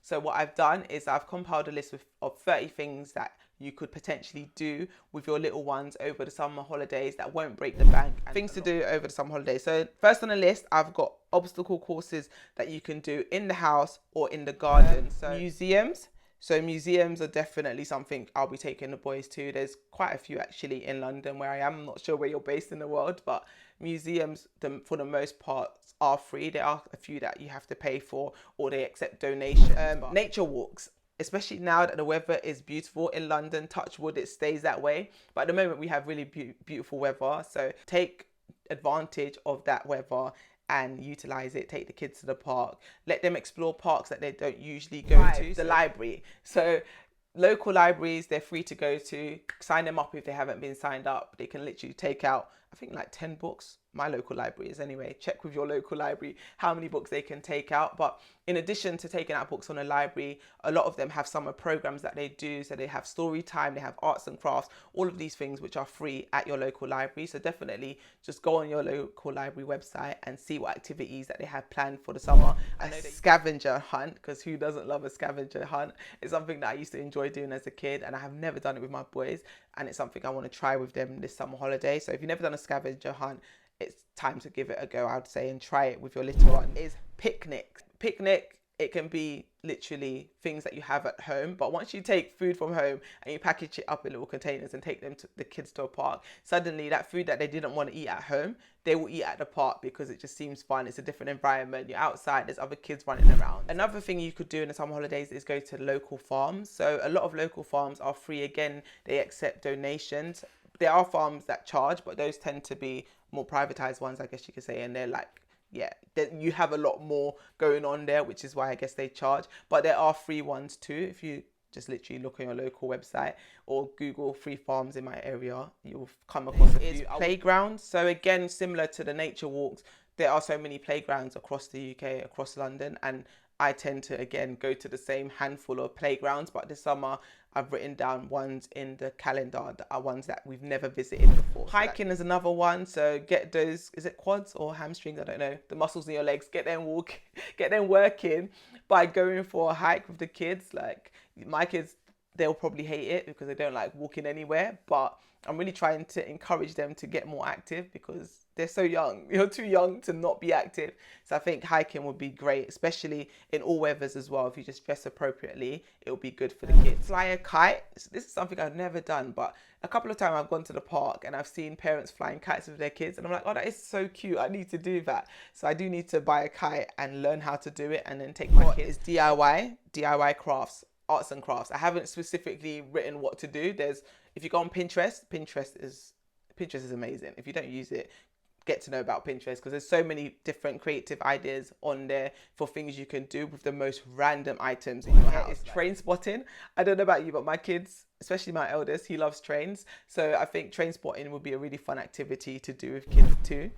So what I've done is I've compiled a list of 30 things that you could potentially do with your little ones over the summer holidays that won't break the bank. And things to do over the summer holidays. So first on the list, I've got obstacle courses that you can do in the house or in the garden. So museums. So museums are definitely something I'll be taking the boys to. There's quite a few actually in London where I am. I'm not sure where you're based in the world, but museums, for the most part, are free. There are a few that you have to pay for or they accept donations. Nature walks, especially now that the weather is beautiful in London, touch wood, it stays that way. But at the moment we have really beautiful weather. So take advantage of that weather and utilize it. Take the kids to the park, let them explore parks that they don't usually go to. The library. So local libraries, they're free to go to. Sign them up if they haven't been signed up. They can literally take out, I think, like 10 books. My local library is anyway. Check with your local library how many books they can take out. But in addition to taking out books on a library, a lot of them have summer programs that they do. So they have story time, they have arts and crafts, all of these things which are free at your local library. So definitely just go on your local library website and see what activities that they have planned for the summer. I know scavenger hunt, because who doesn't love a scavenger hunt? It's something that I used to enjoy doing as a kid, and I have never done it with my boys, and it's something I want to try with them this summer holiday. So if you've never done a scavenger hunt, it's time to give it a go, I would say, and try it with your little one. Is picnic. It can be literally things that you have at home, but once you take food from home and you package it up in little containers and take them to the kids to a park, suddenly that food that they didn't want to eat at home, they will eat at the park because it just seems fun. It's a different environment. You're outside, there's other kids running around. Another thing you could do in the summer holidays is go to local farms. So a lot of local farms are free. Again, they accept donations. There are farms that charge, but those tend to be more privatized ones, I guess you could say, and they're like, yeah, you have a lot more going on there, which is why I guess they charge. But there are free ones too. If you just literally look on your local website or Google free farms in my area, you'll come across a few. Playgrounds. So again, similar to the nature walks, there are so many playgrounds across the UK, across London, and I tend to, again, go to the same handful of playgrounds. But this summer, I've written down ones in the calendar that are ones that we've never visited before. Hiking is another one. So get those, is it quads or hamstrings? I don't know. The muscles in your legs, get them working by going for a hike with the kids. Like my kids, they'll probably hate it because they don't like walking anywhere. But I'm really trying to encourage them to get more active because they're so young. You're too young to not be active. So I think hiking would be great, especially in all weathers as well. If you just dress appropriately, it'll be good for the kids. Fly a kite. This is something I've never done, but a couple of times I've gone to the park and I've seen parents flying kites with their kids, and I'm like, oh, that is so cute. I need to do that. So I do need to buy a kite and learn how to do it and then take my kids. DIY crafts, arts and crafts. I haven't specifically written what to do. If you go on Pinterest is amazing. If you don't use it, get to know about Pinterest because there's so many different creative ideas on there for things you can do with the most random items in your house. It's train spotting. I don't know about you, but my kids, especially my eldest, he loves trains. So I think train spotting would be a really fun activity to do with kids too.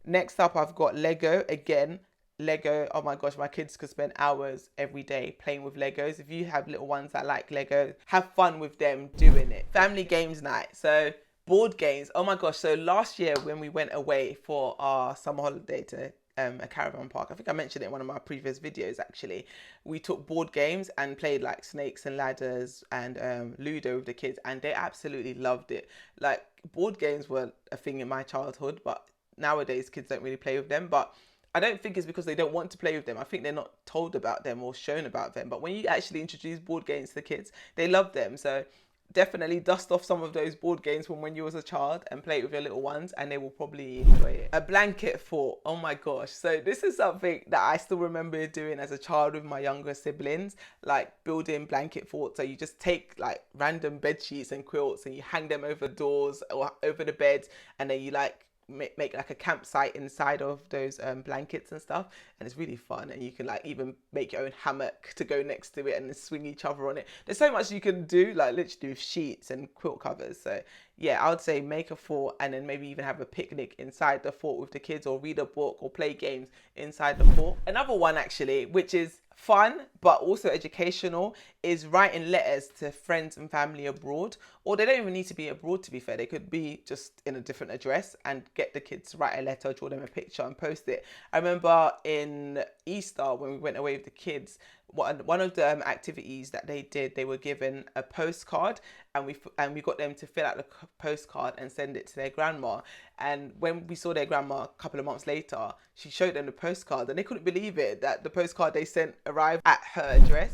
Next up, I've got Lego. Again, Lego, oh my gosh, my kids could spend hours every day playing with Legos. If you have little ones that like Lego, have fun with them doing it. Family games night. So board games, oh my gosh. So last year when we went away for our summer holiday to a caravan park, I think I mentioned it in one of my previous videos actually, we took board games and played like snakes and ladders and Ludo with the kids, and they absolutely loved it. Like board games were a thing in my childhood, but nowadays kids don't really play with them. But I don't think it's because they don't want to play with them. I think they're not told about them or shown about them. But when you actually introduce board games to the kids, they love them. So definitely dust off some of those board games from when you was a child and play it with your little ones, and they will probably enjoy it. A blanket fort. Oh my gosh. So this is something that I still remember doing as a child with my younger siblings, like building blanket forts. So you just take like random bed sheets and quilts and you hang them over doors or over the beds, and then you like make like a campsite inside of those blankets and stuff, and it's really fun. And you can like even make your own hammock to go next to it and then swing each other on it. There's so much you can do, like literally with sheets and quilt covers. So yeah, I would say make a fort and then maybe even have a picnic inside the fort with the kids, or read a book or play games inside the fort. Another one actually, which is fun but also educational, is writing letters to friends and family abroad. Or they don't even need to be abroad, to be fair. They could be just in a different address, and get the kids to write a letter, draw them a picture and post it. I remember in Easter when we went away with the kids, one of the activities that they did, they were given a postcard, and we got them to fill out the postcard and send it to their grandma. And when we saw their grandma a couple of months later, she showed them the postcard, and they couldn't believe it that the postcard they sent arrived at her address.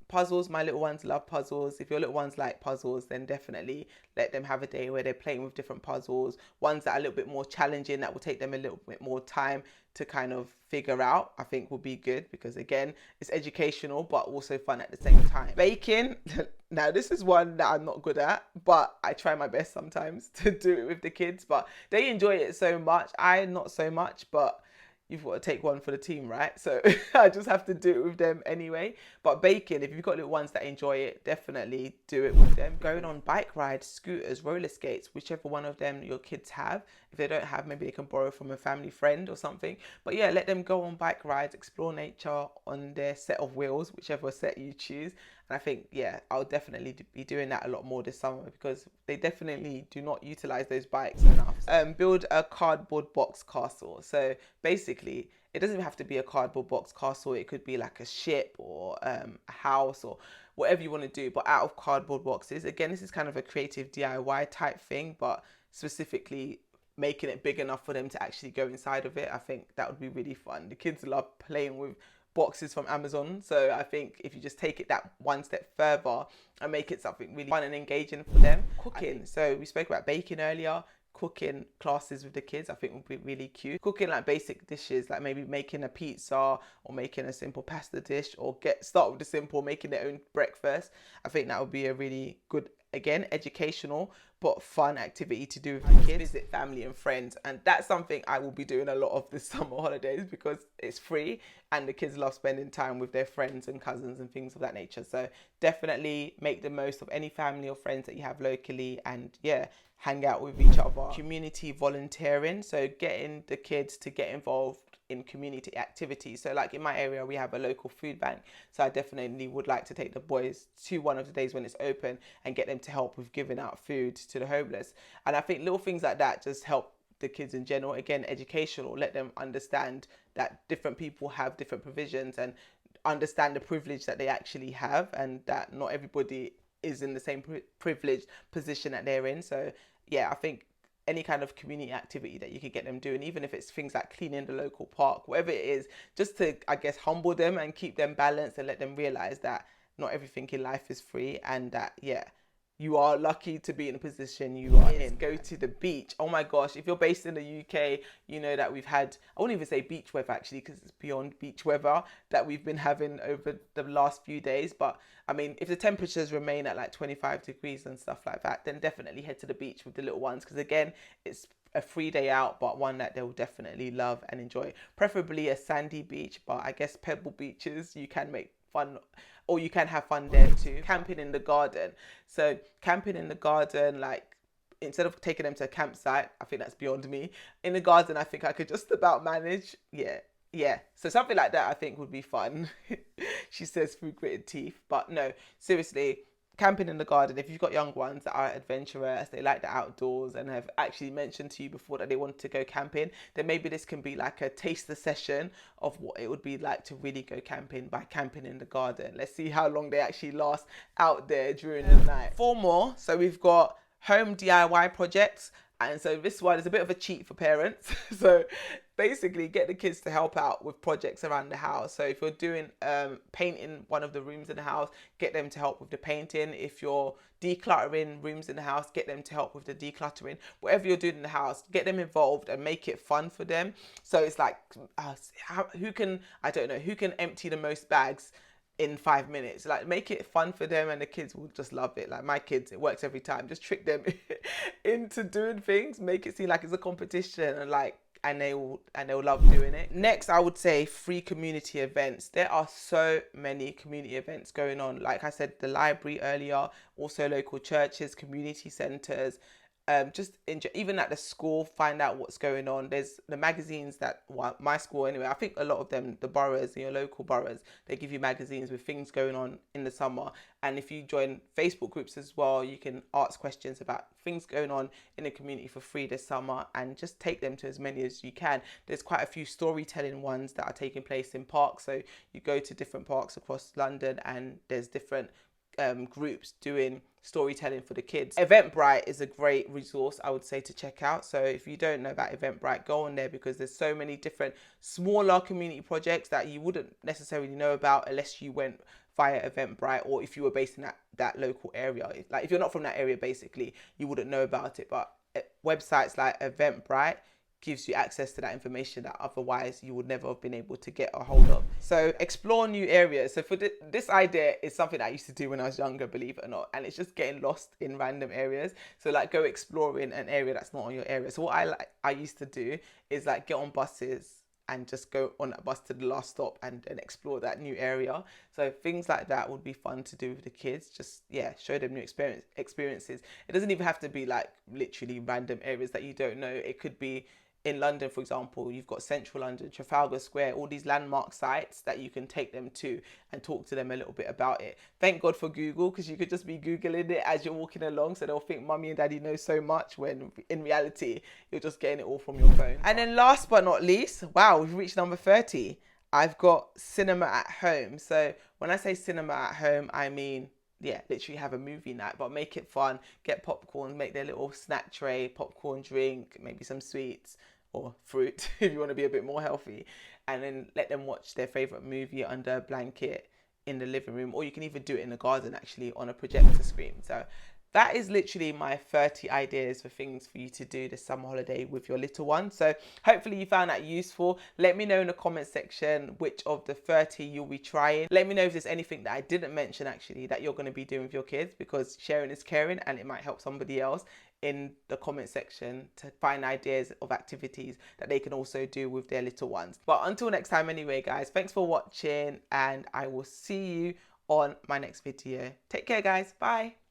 Puzzles, my little ones love puzzles. If your little ones like puzzles, then definitely let them have a day where they're playing with different puzzles. Ones that are a little bit more challenging, that will take them a little bit more time to kind of figure out, I think will be good, because again, it's educational but also fun at the same time. Baking, now this is one that I'm not good at, but I try my best sometimes to do it with the kids, but they enjoy it so much. I not so much, but you've got to take one for the team, right? So I just have to do it with them anyway. But baking, if you've got little ones that enjoy it, definitely do it with them. Going on bike rides, scooters, roller skates, whichever one of them your kids have. If they don't have, maybe they can borrow from a family friend or something. But yeah, let them go on bike rides, explore nature on their set of wheels, whichever set you choose. And I think, yeah, I'll definitely be doing that a lot more this summer, because they definitely do not utilize those bikes enough. Build a cardboard box castle. So basically, it doesn't have to be a cardboard box castle. It could be like a ship or a house or whatever you want to do, but out of cardboard boxes. Again, this is kind of a creative DIY type thing, but specifically making it big enough for them to actually go inside of it. I think that would be really fun. The kids love playing with boxes from Amazon, so I think if you just take it that one step further and make it something really fun and engaging for them. Cooking, so we spoke about baking earlier. Cooking classes with the kids, I think would be really cute. Cooking like basic dishes, like maybe making a pizza or making a simple pasta dish, or start with the simple, making their own breakfast. I think that would be a really good, again, educational but fun activity to do with the kids. Visit family and friends, and that's something I will be doing a lot of this summer holidays, because it's free and the kids love spending time with their friends and cousins and things of that nature. So definitely make the most of any family or friends that you have locally, and yeah, hang out with each other. Community volunteering, so getting the kids to get involved in community activities. So like in my area, we have a local food bank, so I definitely would like to take the boys to one of the days when it's open and get them to help with giving out food to the homeless. And I think little things like that just help the kids in general. Again, educational, let them understand that different people have different provisions, and understand the privilege that they actually have, and that not everybody is in the same privileged position that they're in. So yeah, I think any kind of community activity that you can get them doing, even if it's things like cleaning the local park, whatever it is, just to, I guess, humble them and keep them balanced, and let them realize that not everything in life is free, and that, yeah, you are lucky to be in a position you are in. Go to the beach. Oh my gosh, if you're based in the UK, you know that we've had, I wouldn't even say beach weather actually, because it's beyond beach weather that we've been having over the last few days. But I mean, if the temperatures remain at like 25 degrees and stuff like that, then definitely head to the beach with the little ones, because again, it's a free day out, but one that they'll definitely love and enjoy. Preferably a sandy beach, but I guess pebble beaches you can make fun, or you can have fun there too. Camping in the garden. So camping in the garden, like instead of taking them to a campsite, I think that's beyond me. In the garden, I think I could just about manage. Yeah. So something like that I think would be fun. She says through gritted teeth. But no, seriously, camping in the garden, if you've got young ones that are adventurous, they like the outdoors, and have actually mentioned to you before that they want to go camping, then maybe this can be like a taster session of what it would be like to really go camping by camping in the garden. Let's see how long they actually last out there during the night. 4 more. So we've got home DIY projects. And so this one is a bit of a cheat for parents. So basically get the kids to help out with projects around the house. So if you're doing painting one of the rooms in the house, get them to help with the painting. If you're decluttering rooms in the house, get them to help with the decluttering. Whatever you're doing in the house, get them involved and make it fun for them. So it's like, who can empty the most bags in 5 minutes. Like, make it fun for them, and the kids will just love it. Like my kids, it works every time. Just trick them into doing things, make it seem like it's a competition, and they'll love doing it. Next, I would say free community events. There are so many community events going on. Like I said, the library earlier, also local churches, community centres, just enjoy, even at the school, find out what's going on. There's the magazines that, well, my school anyway, I think a lot of them, the boroughs, your local boroughs, they give you magazines with things going on in the summer. And if you join Facebook groups as well, you can ask questions about things going on in the community for free this summer, and just take them to as many as you can. There's quite a few storytelling ones that are taking place in parks. So you go to different parks across London, and there's different groups doing storytelling for the kids. Eventbrite is a great resource, I would say, to check out. So if you don't know about Eventbrite, go on there, because there's so many different smaller community projects that you wouldn't necessarily know about unless you went via Eventbrite, or if you were based in that local area. Like if you're not from that area, basically, you wouldn't know about it. But websites like Eventbrite gives you access to that information that otherwise you would never have been able to get a hold of. So explore new areas. So for this idea is something that I used to do when I was younger, believe it or not, and it's just getting lost in random areas. So like go exploring an area that's not on your area. So what I used to do is like get on buses and just go on that bus to the last stop and explore that new area. So things like that would be fun to do with the kids. Just, yeah, show them new experiences. It doesn't even have to be like literally random areas that you don't know. It could be in London, for example, you've got Central London, Trafalgar Square, all these landmark sites that you can take them to and talk to them a little bit about it. Thank God for Google, because you could just be Googling it as you're walking along, so they'll think mummy and daddy know so much, when in reality, you're just getting it all from your phone. And then last but not least, wow, we've reached number 30. I've got cinema at home. So when I say cinema at home, I mean, yeah, literally have a movie night, but make it fun. Get popcorn, make their little snack tray, popcorn, drink, maybe some sweets or fruit if you want to be a bit more healthy, and then let them watch their favorite movie under a blanket in the living room, or you can even do it in the garden, actually, on a projector screen. So that is literally my 30 ideas for things for you to do this summer holiday with your little one. So hopefully you found that useful. Let me know in the comment section which of the 30 you'll be trying. Let me know if there's anything that I didn't mention actually that you're going to be doing with your kids, because sharing is caring, and it might help somebody else in the comment section to find ideas of activities that they can also do with their little ones. But until next time anyway, guys, thanks for watching, and I will see you on my next video. Take care, guys. Bye.